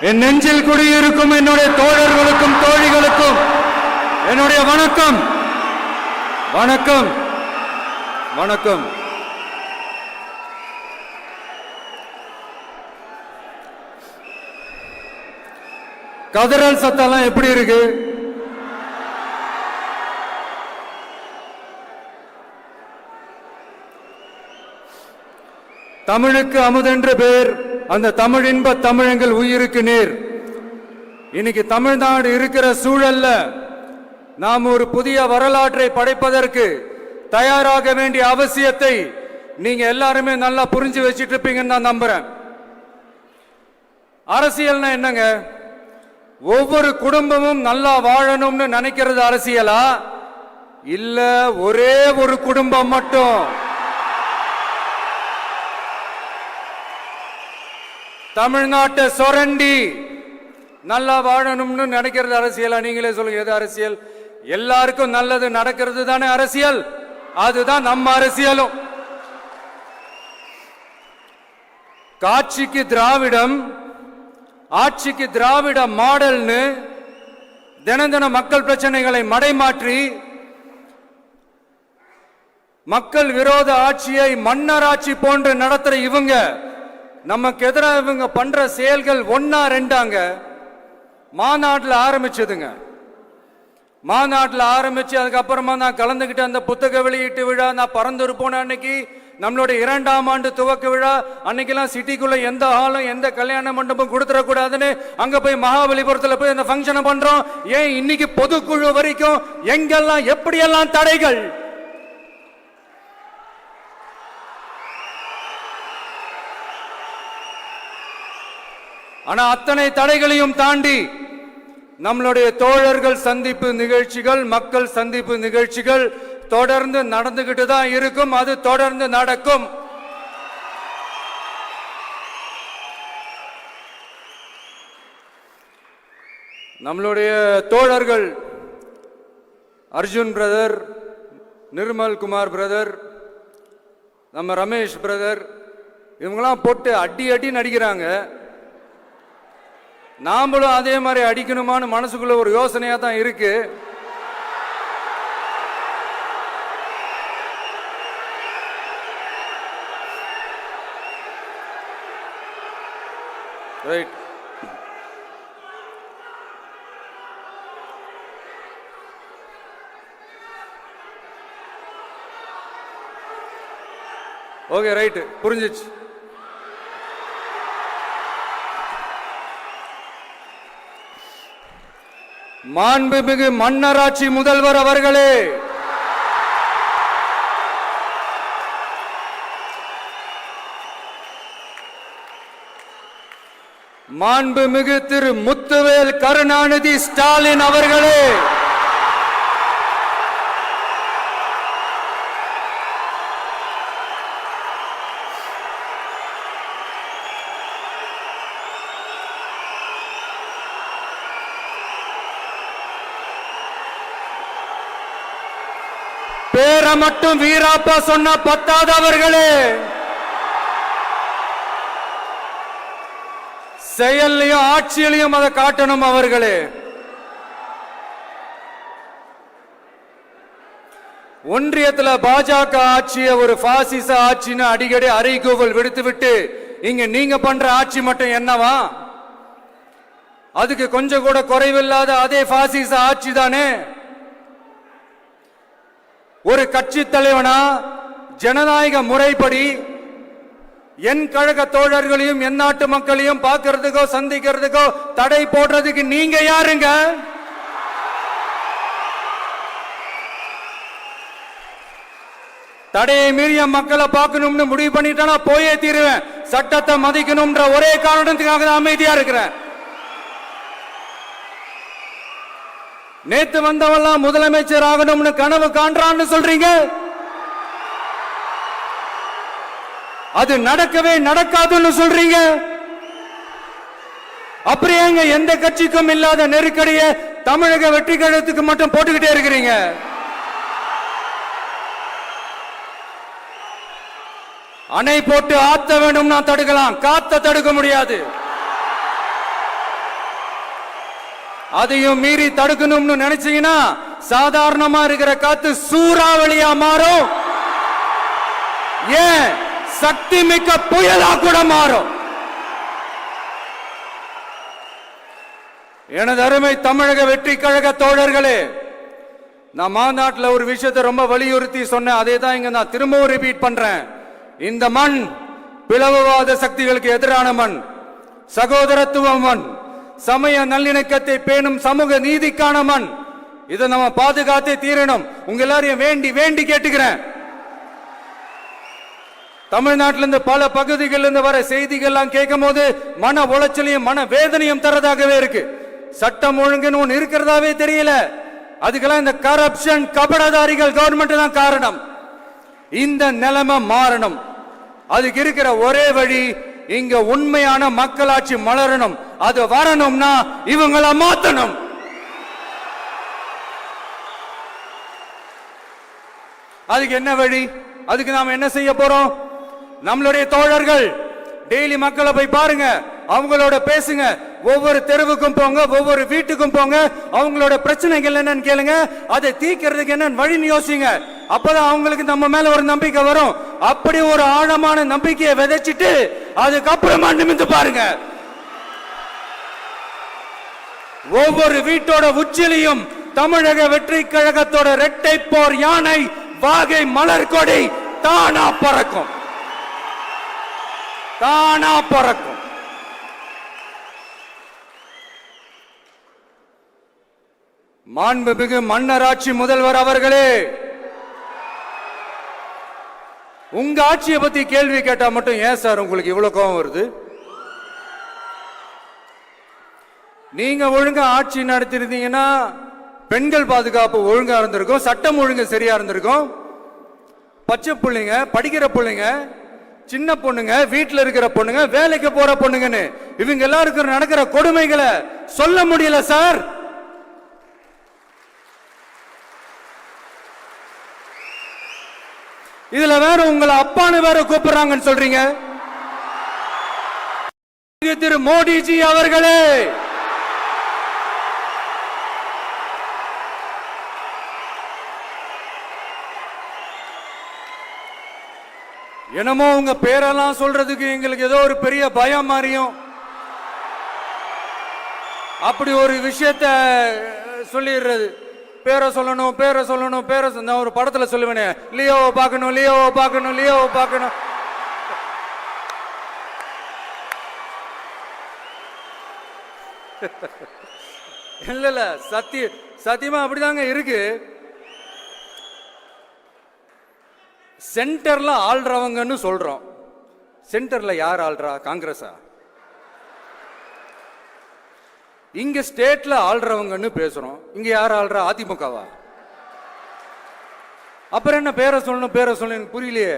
என் நெஞ்சில் குடியிருக்கும் என்னுடைய தோழர்களுக்கும் தோழிகளுக்கும் என்னுடைய வணக்கம். வணக்கம் வணக்கம். கதறல் சத்தம் எப்படி இருக்கு? தமிழுக்கு அமுதென்று பேர், அந்த தமிழ் இன்ப தமிழங்கள் உயிருக்கு நேர். இன்னைக்கு தமிழ்நாடு இருக்கிற சூழல்ல நாம் ஒரு புதிய வரலாற்றை படைப்பதற்கு தயாராக வேண்டிய அவசியத்தை நீங்க எல்லாருமே நல்லா புரிஞ்சு வச்சிட்டு இருப்பீங்கன்னு நான் நம்புறேன். அரசியல்னா என்னங்க? ஒவ்வொரு குடும்பமும் நல்லா வாழணும்னு நினைக்கிறது அரசியலா? இல்ல ஒரே ஒரு குடும்பம் மட்டும் தமிழ்நாட்டை சொரண்டி நல்லா வாழணும்னு நினைக்கிறது அரசியலா? நீங்களே சொல்லுங்க, எது அரசியல்? எல்லாருக்கும் நல்லது நடக்கிறது தானே அரசியல். அதுதான் நம்ம அரசியலும். காட்சிக்கு திராவிடம், ஆட்சிக்கு திராவிட மாடல்னு தினம் தினம் மக்கள் பிரச்சனைகளை மடைமாற்றி மக்கள் விரோத ஆட்சியை மன்னராட்சி போன்று நடத்துற இவங்க, நமக்கு எதிராக இவங்க பண்ற செயல்கள் ஒன்னா ரெண்டாங்க. மாநாட்டில் ஆரம்பிச்சதுங்க. மாநாட்டில் ஆரம்பிச்சு அதுக்கப்புறமா நான் கலந்துகிட்ட அந்த புத்தக வெளியீட்டு விழா, நான் பறந்துரு போன அன்னைக்கு நம்மளுடைய 2ஆம் ஆண்டு துவக்க விழா அன்னைக்கெல்லாம் சிட்டிக்குள்ள எந்த ஹாலும் எந்த கல்யாண மண்டபம் கொடுத்துடக்கூடாதுன்னு அங்க போய் மகாபலிபுரத்தில் போய் அந்த ஃபங்க்ஷனை பண்றோம். ஏன் இன்னைக்கு பொதுக்குழு வரைக்கும் எங்கெல்லாம் எப்படியெல்லாம் தடைகள்? ஆனா அத்தனை தடைகளையும் தாண்டி நம்மளுடைய தோழர்கள் சந்திப்பு நிகழ்ச்சிகள், மக்கள் சந்திப்பு நிகழ்ச்சிகள் தொடர்ந்து நடந்துகிட்டு தான் இருக்கும். அது தொடர்ந்து நடக்கும். நம்மளுடைய தோழர்கள் அர்ஜுன் பிரதர், நிர்மல் குமார் பிரதர், நம்ம ரமேஷ் பிரதர், இவங்கெல்லாம் போட்டு அடி அடி நடிக்கிறாங்க. நாமளும் அதே மாதிரி அடிக்கணுமான்னு மனசுக்குள்ள ஒரு யோசனையா தான் இருக்கு. ரைட். ஓகே, ரைட், புரிஞ்சிச்சு. மாண்புமிகு மன்னராட்சி முதல்வர் அவர்களே, மாண்புமிகு திரு முத்துவேல் கருணாநிதி ஸ்டாலின் அவர்களே, பேரை மட்டும் வீராப்பா சொன்ன பத்தாதவர்களே, செயல்லையும் ஆட்சியிலையும் அதை காட்டணும் அவர்களே. ஒன்றியத்தில் பாஜக ஆட்சியை ஒரு பாசிச ஆட்சின்னு அடிக்கடி அறைகூவல் விடுத்துவிட்டு இங்க நீங்க பண்ற ஆட்சி மட்டும் என்னவா? அதுக்கு கொஞ்சம் கூட குறைவில்லாத அதே பாசிச ஆட்சி தானே. ஒரு கட்சி தலைவனா ஜனநாயக முறைப்படி என் கழக தோழர்களையும் என் நாட்டு மக்களையும் பார்க்கறதுக்கோ சந்திக்கிறதுக்கோ தடை போடுறதுக்கு நீங்க யாருங்க? தடையை மீறிய மக்களை பார்க்கணும்னு முடிவு பண்ணிட்டா போயே தீருவேன். சட்டத்தை மதிக்கணும்ன்ற ஒரே காரணத்துக்காக தான் அமைதியா இருக்கிறேன். நேத்து வந்தவெல்லாம் முதலமைச்சர் ஆகணும்னு கனவு காண்றான்னு சொல்றீங்க. அது நடக்கவே நடக்காதுன்னு சொல்றீங்க. அப்படியே எந்த கட்சிக்கும் இல்லாத நெருக்கடியை தமிழக வெற்றி கழகத்துக்கு மட்டும் போட்டுக்கிட்டே இருக்கிறீங்க. அணை போட்டு ஆத்த வேண்டும்னா தடுக்கலாம், காத்த தடுக்க முடியாது. அதையும் மீறி தடுக்கணும்னு நினைச்சீங்கன்னா சாதாரணமா இருக்கிற காத்து சூறாவளியா மாறும், ஏன் சக்தி மிக்க புயலா கூட மாறும். எனது அருமை தமிழக வெற்றி கழக தோழர்களே, நான் மாநாட்டில் ஒரு விஷயத்தை ரொம்ப வலியுறுத்தி சொன்னேன். அதே தான் இங்க நான் திரும்பவும் ரிப்பீட் பண்றேன். இந்த மண் பிளவுவாத சக்திகளுக்கு எதிரான மண், சகோதரத்துவ மண், சமய நல்லிணக்கத்தை பேணும் சமூக நீதிக்கான மண். இதை நம்ம பாதுகாத்தே தீரணும். உங்க எல்லாரையும் வேண்டி வேண்டி கேட்டுக்கிறேன். தமிழ்நாட்டிலிருந்து பல பகுதிகளிலிருந்து வர செய்திகள்லாம் கேட்கும் போது மன உளைச்சலையும் மன வேதனையும் தரதாகவே இருக்கு. சட்டம் ஒழுங்குன்னு ஒன்று இருக்கிறதாவே தெரியல. அதுக்கெல்லாம் இந்த கரப்ஷன் கபடதாரிகள் கவர்மெண்ட் தான் காரணம். இந்த நிலைமை மாறணும். அதுக்கு இருக்கிற ஒரே வழி, இங்க உண்மையான மக்களாட்சி மலரணும். அது வரணும்னா இவங்களை மாத்தணும். அதுக்கு என்ன வழி? அதுக்கு நாம என்ன செய்ய போறோம்? நம்மளுடைய தோழர்கள் டெய்லி மக்களை போய் பாருங்க, அவங்களோட பேசுங்க, ஒவ்வொரு தெருவுக்கும் போங்க, ஒவ்வொரு வீட்டுக்கும் போங்க, அவங்களோட பிரச்சனைகள் என்னன்னு கேளுங்க, அதை தீர்க்கிறதுக்கு என்னன்னு வழின்னு யோசிங்க. அப்பதான் அவங்களுக்கு நம்ம மேல ஒரு நம்பிக்கை வரும். அப்படி ஒரு ஆழமான நம்பிக்கையை விதைச்சிட்டு அதுக்கப்புறமா நிமிந்து பாருங்க. ஒவ்வொரு வீட்டோட உச்சிலையும் தமிழக வெற்றி கழகத்தோட இரட்டை போர் யானை வாகை மலர் கொடி தானா பறக்கும், தானா பறக்கும். மாண்புமிகு மன்னராட்சி முதல்வர் அவர்களே, உங்க ஆட்சியை பத்தி கேள்வி கேட்டா மட்டும் ஏன் சார் உங்களுக்கு இவ்வளவு கோபம் வருது? நீங்க ஒழுங்கா ஆட்சி நடத்திருந்தீங்கன்னா பெண்கள் பாதுகாப்பு ஒழுங்கா இருந்திருக்கும், சட்டம் ஒழுங்கு சரியா இருந்திருக்கும். பச்சை பிள்ளைங்க, படிக்கிற பிள்ளைங்க, சின்ன பொண்ணுங்க, வீட்டுல இருக்கிற பொண்ணுங்க, வேலைக்கு போற பொண்ணுங்கன்னு இவங்க எல்லாருக்கும் நடக்கிற கொடுமைகளை சொல்ல முடியல சார். இதுல வேற உங்களை அப்பான்னு வேற கூப்பிடுறாங்கன்னு சொல்றீங்க. திரு மோடிஜி அவர்களே, என்னமோ உங்க பேரெல்லாம் சொல்றதுக்கு எங்களுக்கு ஏதோ ஒரு பெரிய பயம் மாதிரியும் அப்படி ஒரு விஷயத்த சொல்லிடுறது. பேரை சொல்லணும், பேரை சொல்லணும், பேரை நான் ஒரு படத்துல சொல்லுவேனே, லியோவை பார்க்கணும், லியோவை பார்க்கணும், லியோவை பார்க்கணும். இல்ல இல்ல, சத்தியமா அப்படிதாங்க இருக்கு. சென்டர்ல ஆள்றவங்கன்னு சொல்றோம். சென்டர்ல யார் ஆள்றா? காங்கிரஸா? இங்க ஸ்டேட்ல ஆள்றவங்கன்னு பேசுறோம். இங்க யார் ஆள்றா? அதிமுகவா? அப்புறம் என்ன பேரை சொல்லணும், பேரை சொல்லணும்? புரியலையே.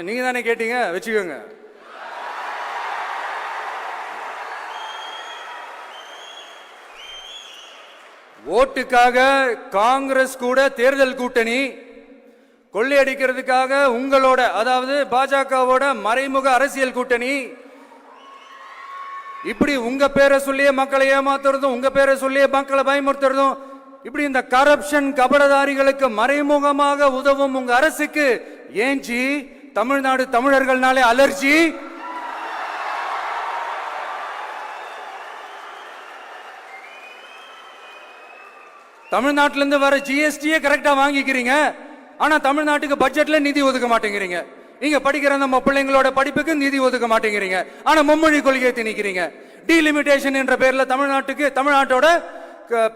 நீங்க தானே கேட்டீங்க, வச்சுக்கோங்க. ஓட்டுக்காக காங்கிரஸ் கூட தேர்தல் கூட்டணி, கொள்ளையடிக்கிறதுக்காக உங்களோட, அதாவது பாஜகவோட மறைமுக அரசியல் கூட்டணி, இப்படி உங்க பேரை சொல்லியே மக்களை ஏமாத்துறதும், உங்க பேரை சொல்லியே மக்களை பயமுறுத்துறதும், இப்படி இந்த கரப்ஷன் கபடதாரிகளுக்கு மறைமுகமாக உதவும் உங்க அரசுக்கு ஏஞ்சி தமிழ்நாடு தமிழர்கள்னாலே அலர்ஜி. தமிழ்நாட்டிலிருந்து வர ஜிஎஸ்டியே கரெக்டா வாங்கிக்கிறீங்க, ஆனா தமிழ்நாட்டுக்கு பட்ஜெட்ல நிதி ஒதுக்க மாட்டேங்கிறீங்க. இங்க படிக்கிற நம்ம பிள்ளைங்களோட படிப்புக்கு நிதி ஒதுக்க மாட்டேங்கிறீங்க, ஆனா மும்மொழி கொள்கையை திணிக்கிறீங்க. டீலிமிட்டேஷன் என்ற பேர்ல தமிழ்நாட்டோட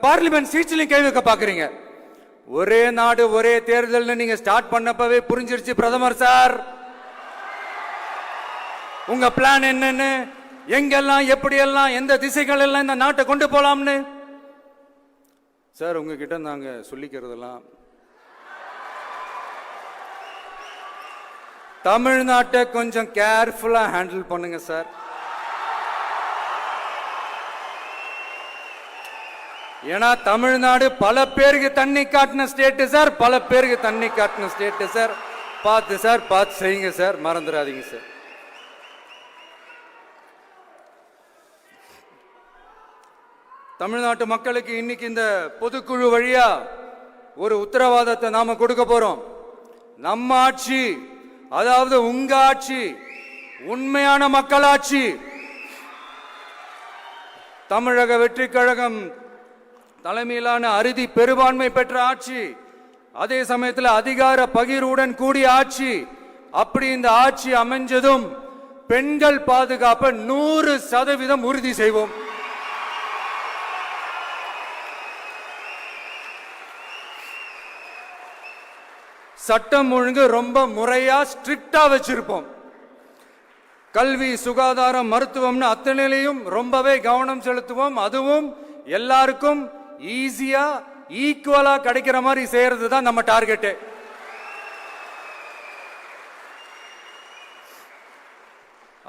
பார்லிமெண்ட் சீட்ஸ்லயும் கை வைக்க பாக்குறீங்க. ஒரே நாடு ஒரே தேர்தல் நீங்க ஸ்டார்ட் பண்ணப்பவே புரிஞ்சிருச்சு பிரதமர் சார், உங்க பிளான் என்னன்னு, எங்கெல்லாம் எப்படியெல்லாம் எந்த திசைகள் எல்லாம் இந்த நாட்டை கொண்டு போலாம்னு. சார் உங்ககிட்ட நாங்க சொல்லிக்கிறதெல்லாம், தமிழ்நாட்டை கொஞ்சம் கேர்ஃபுல்லா ஹேண்டில் பண்ணுங்க சார். ஏன்னா தமிழ்நாடு பல பேருக்கு தண்ணி காட்டின ஸ்டேட் சார், பல பேருக்கு தண்ணி காட்டின ஸ்டேட் சார். பார்த்து செய்யுங்க சார், மறந்துடாதீங்க சார். தமிழ்நாட்டு மக்களுக்கு இன்னைக்கு இந்த பொதுக்குழு வழியா ஒரு உத்தரவாதத்தை நாம கொடுக்க போறோம். நம்ம ஆட்சி, அதாவது உங்க ஆட்சி, உண்மையான மக்களாட்சி. தமிழக வெற்றி கழகம் தலைமையிலான அறுதி பெரும்பான்மை பெற்ற ஆட்சி, அதே சமயத்தில் அதிகார பகிர்வுடன் கூடிய ஆட்சி. அப்படி இந்த ஆட்சி அமைஞ்சதும் பெண்கள் பாதுகாப்பை 100% உறுதி செய்வோம். சட்டம் ஒழுங்கு ரொம்ப முறையா ஸ்ட்ரிக்டா வச்சிருப்போம். கல்வி, சுகாதாரம், மருத்துவம்னு அத்தனையிலையும் ரொம்பவே கவனம் செலுத்துவோம். அதுவும் எல்லாருக்கும் ஈஸியா ஈக்குவலா கிடைக்கிற மாதிரி செய்யறது தான் நம்ம டார்கெட்.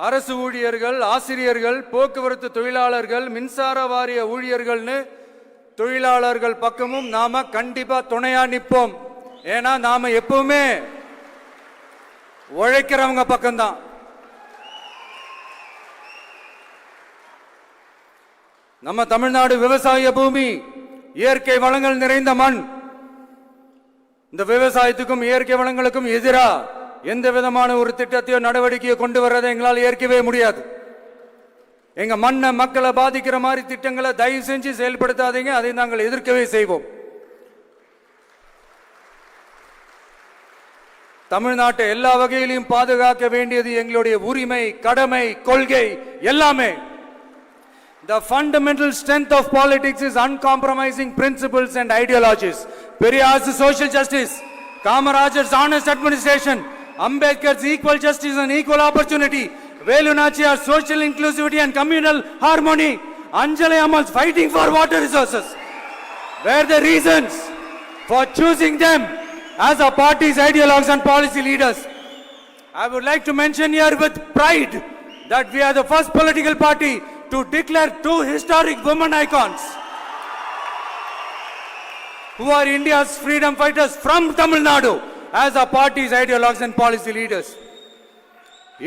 அரசு ஊழியர்கள், ஆசிரியர்கள், போக்குவரத்து தொழிலாளர்கள், மின்சார வாரிய ஊழியர்கள்னு தொழிலாளர்கள் பக்கமும் நாம கண்டிப்பா துணையா நிற்போம். ஏன்னா நாம எப்பவுமே உழைக்கிறவங்க பக்கம்தான். நம்ம தமிழ்நாடு விவசாய பூமி, இயற்கை வளங்கள் நிறைந்த மண். இந்த விவசாயத்துக்கும் இயற்கை வளங்களுக்கும் எதிரா எந்த விதமான ஒரு திட்டத்தையோ நடவடிக்கையோ கொண்டு வர்றதை எங்களால் ஏற்கவே முடியாது. எங்க மண்ணை, மக்களை பாதிக்கிற மாதிரி திட்டங்களை தயவு செஞ்சு செயல்படுத்தாதீங்க. அதை நாங்கள் எதிர்க்கவே செய்வோம். தமிழ்நாட்டை எல்லா வகையிலும் பாதுகாக்க வேண்டியது எங்களுடைய உரிமை, கடமை, கொள்கை எல்லாமே. The fundamental strength of politics is uncompromising principles and ideologies. Periyar's social justice, Kamaraj's honest administration, Ambedkar's equal justice and equal opportunity, Velu Nachiyar's social inclusivity and communal harmony, Anjali Ammal's fighting for water resources were the reasons for choosing them as our party's ideologues and policy leaders. I would like to mention here with pride that we are the first political party to declare two historic women icons who are India's freedom fighters from Tamil Nadu as our party's ideologues and policy leaders.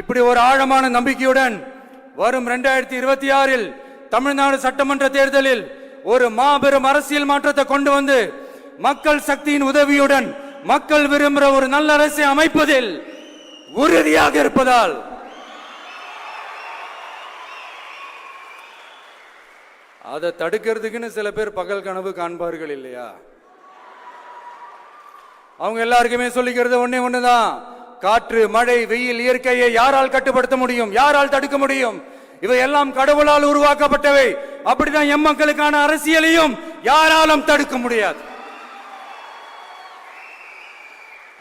இப்படி ஒரு ஆழமான நம்பிக்கையுடன் வரும் 2026 தமிழ்நாடு சட்டமன்ற தேர்தலில் ஒரு மாபெரும் அரசியல் மாற்றத்தை கொண்டு வந்து மக்கள் சக்தியின் உதவியுடன் மக்கள் விரும்புகிற ஒரு நல்ல அரசை அமைப்பதில் உறுதியாக இருப்பதால் அதை தடுக்கிறதுக்குன்னு சில பேர் பகல் கனவு காண்பார்கள் இல்லையா? அவங்க எல்லாருக்குமே சொல்லிக்கிறது ஒண்ணுதான். காற்று, மழை, வெயில், இயற்கையை யாரால் கட்டுப்படுத்த முடியும்? யாரால் தடுக்க முடியும்? இவை எல்லாம் கடவுளால் உருவாக்கப்பட்டவை. அப்படிதான் எம் மக்களுக்கான அரசியலையும் யாராலும் தடுக்க முடியாது.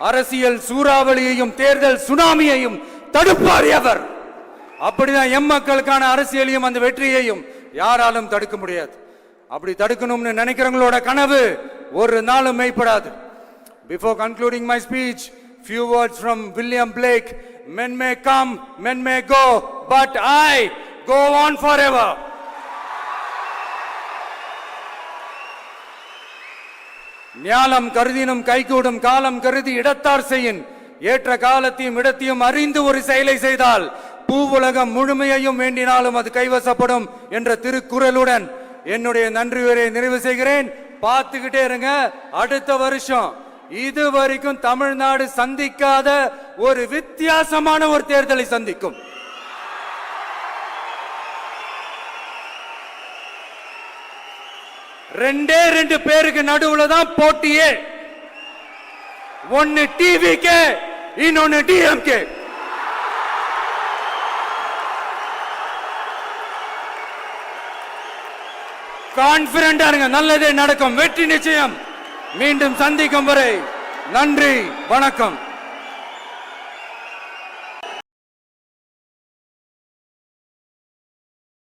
அரசியல் சூறாவளியையும் தேர்தல் சுனாமியையும் தடுப்பார் எவர். அப்படிதான் எம் மக்களுக்கான அரசியலையும் அந்த வெற்றியையும் யாராலும் தடுக்க முடியாது. அப்படி தடுக்கணும்னு நினைக்கிறவங்களோட கனவு ஒரு நாளும் மெய்ப்படாது. Before concluding my speech, few words from William Blake. Men may come, men may go, but I go on forever. ஞானம் கருதினும் கைகூடும், காலம் கருதி இடத்தார் செய்யின். ஏற்ற காலத்தையும் இடத்தையும் அறிந்து ஒரு செயலை செய்தால் பூவுலகம் முழுமையையும் வேண்டினாலும் அது கைவசப்படும் என்ற திருக்குறளுடன் என்னுடைய நன்றி உரையை நிறைவு செய்கிறேன். பார்த்துக்கிட்டே இருங்க. அடுத்த வருஷம் இதுவரைக்கும் தமிழ்நாடு சந்திக்காத ஒரு வித்தியாசமான ஒரு தேர்தலை சந்திக்கும். ரெண்டு பேருக்கு நடுவுல தான் போட்டியே. ஒன்னு டிவிகே, இன்னொன்னு டிஎம்கே. கான்பிடண்டா இருங்க, நல்லதே நடக்கும், வெற்றி நிச்சயம். மீண்டும் சந்திக்கும் வரை நன்றி, வணக்கம்.